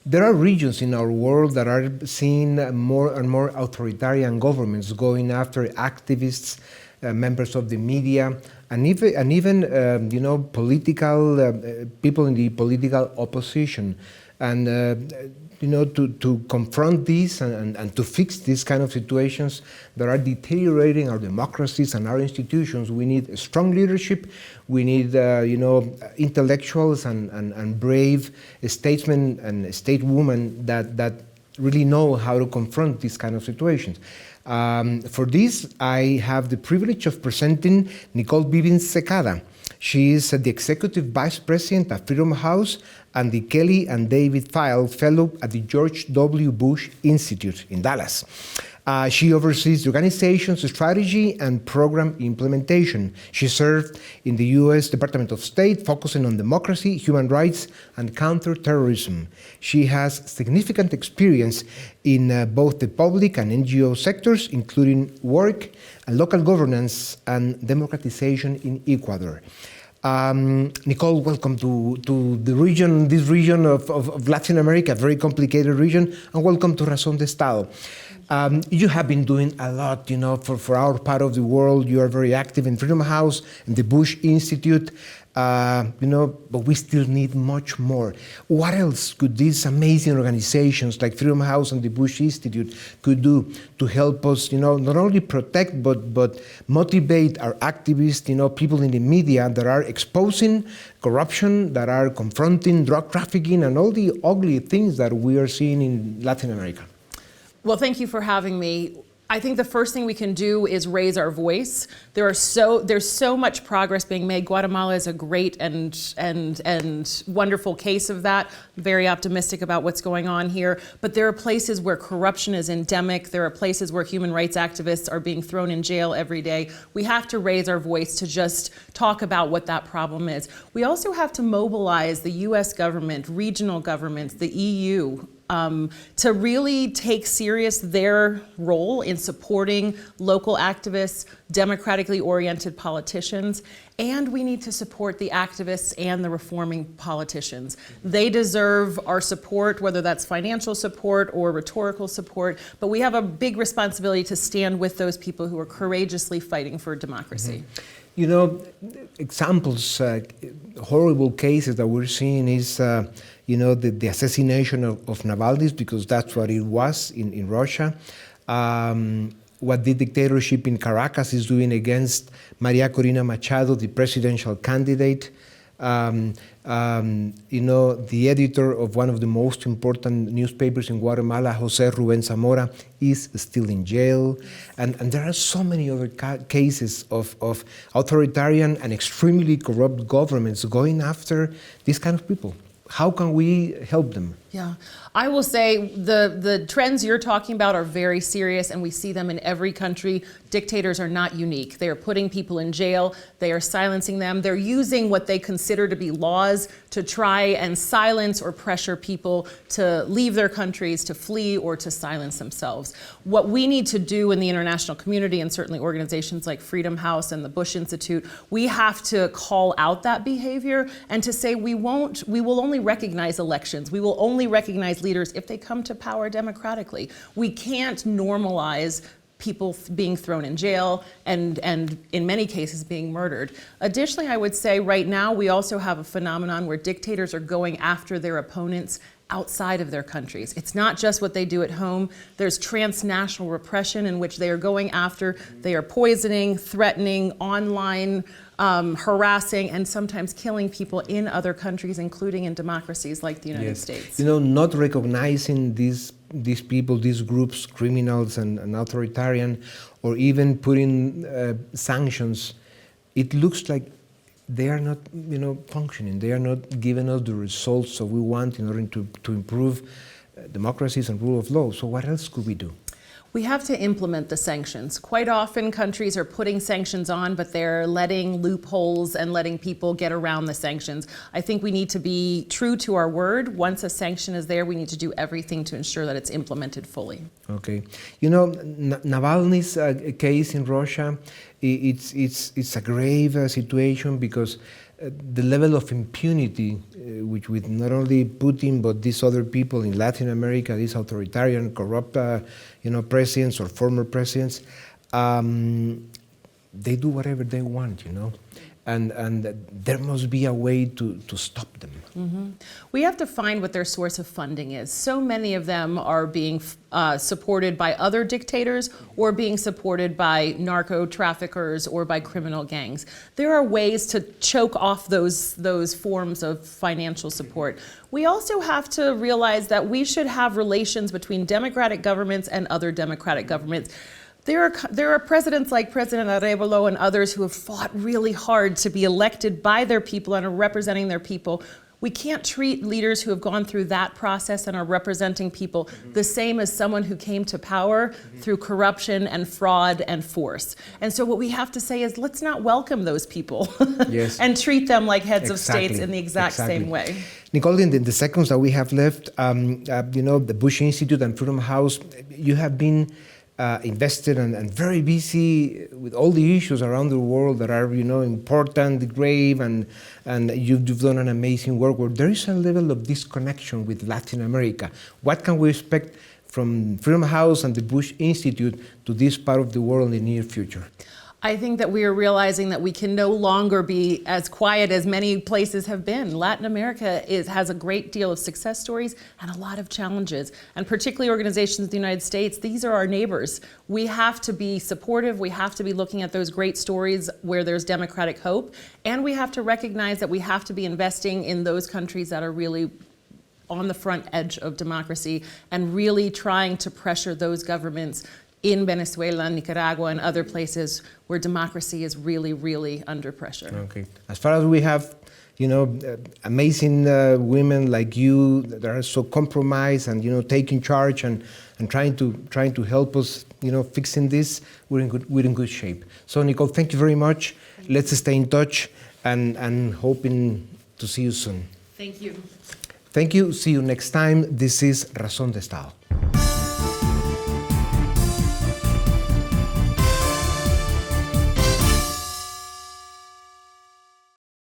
There are regions in our world that are seeing more and more authoritarian governments going after activists, members of the media, and even political people in the political opposition. And to confront this and to fix these kind of situations that are deteriorating our democracies and our institutions, we need strong leadership. We need, intellectuals and brave statesmen and stateswomen that really know how to confront these kind of situations. For this, I have the privilege of presenting Nicole Bibbins Secada. She is the Executive Vice President at Freedom House and the Kelly and David File Fellow at the George W. Bush Institute in Dallas. She oversees the organization's strategy and program implementation. She served in the U.S. Department of State, focusing on democracy, human rights, and counterterrorism. She has significant experience in both the public and NGO sectors, including work and local governance and democratization in Ecuador. Nicole, welcome to the region, this region of Latin America, a very complicated region, and welcome to Razón de Estado. You have been doing a lot, for our part of the world. You are very active in Freedom House and the Bush Institute, but we still need much more. What else could these amazing organizations like Freedom House and the Bush Institute could do to help us, not only protect, but motivate our activists, people in the media that are exposing corruption, that are confronting drug trafficking and all the ugly things that we are seeing in Latin America? Well, thank you for having me. I think the first thing we can do is raise our voice. There's so much progress being made. Guatemala is a great and wonderful case of that. I'm very optimistic about what's going on here. But there are places where corruption is endemic. There are places where human rights activists are being thrown in jail every day. We have to raise our voice to just talk about what that problem is. We also have to mobilize the US government, regional governments, the EU, to really take serious their role in supporting local activists, democratically oriented politicians, and we need to support the activists and the reforming politicians. They deserve our support, whether that's financial support or rhetorical support, but we have a big responsibility to stand with those people who are courageously fighting for democracy. Examples, horrible cases that we're seeing is, the assassination of Navalny, because that's what it was in Russia. What the dictatorship in Caracas is doing against Maria Corina Machado, the presidential candidate. The editor of one of the most important newspapers in Guatemala, Jose Ruben Zamora, is still in jail. And there are so many other cases of authoritarian and extremely corrupt governments going after these kind of people. How can we help them? Yeah, I will say the trends you're talking about are very serious, and we see them in every country. Dictators are not unique. They are putting people in jail. They are silencing them. They're using what they consider to be laws to try and silence or pressure people to leave their countries, to flee, or to silence themselves. What we need to do in the international community, and certainly organizations like Freedom House and the Bush Institute, we have to call out that behavior and to say we will only recognize elections. We will only recognize leaders if they come to power democratically. We can't normalize people being thrown in jail and in many cases being murdered. Additionally, I would say right now we also have a phenomenon where dictators are going after their opponents outside of their countries. It's not just what they do at home. There's transnational repression in which they are going after, they are poisoning, threatening, online harassing, and sometimes killing people in other countries, including in democracies like the United States. Not recognizing these people, these groups, criminals and authoritarian, or even putting sanctions, it looks like they are not, functioning. They are not giving us the results that we want in order to improve democracies and rule of law. So what else could we do? We have to implement the sanctions. Quite often countries are putting sanctions on, but they're letting loopholes and letting people get around the sanctions. I think we need to be true to our word. Once a sanction is there, we need to do everything to ensure that it's implemented fully. Okay. Navalny's case in Russia, it's a grave situation because the level of impunity which with not only Putin but these other people in Latin America, these authoritarian, corrupt, presidents or former presidents, they do whatever they want, and there must be a way to stop them. Mm-hmm. We have to find what their source of funding is. So many of them are being supported by other dictators or being supported by narco traffickers or by criminal gangs. There are ways to choke off those forms of financial support. We also have to realize that we should have relations between democratic governments and other democratic governments. There are presidents like President Arevalo and others who have fought really hard to be elected by their people and are representing their people. We can't treat leaders who have gone through that process and are representing people the same as someone who came to power through corruption and fraud and force. And so what we have to say is, let's not welcome those people yes. and treat them like heads of states in the exact same way. Nicole, in the seconds that we have left, the Bush Institute and Freedom House, you have been invested and very busy with all the issues around the world that are, important, grave, and you've done an amazing work where there is a level of disconnection with Latin America. What can we expect from Freedom House and the Bush Institute to this part of the world in the near future? I think that we are realizing that we can no longer be as quiet as many places have been. Latin America has a great deal of success stories and a lot of challenges, and particularly organizations in the United States. These are our neighbors. We have to be supportive. We have to be looking at those great stories where there's democratic hope, and we have to recognize that we have to be investing in those countries that are really on the front edge of democracy and really trying to pressure those governments in Venezuela, Nicaragua, and other places where democracy is really, really under pressure. Okay. As far as we have, amazing women like you that are so compromised and taking charge and trying to help us, fixing this, we're in good shape. So Nicole, thank you very much. Let's stay in touch and hoping to see you soon. Thank you. Thank you. See you next time. This is Razón de Estado.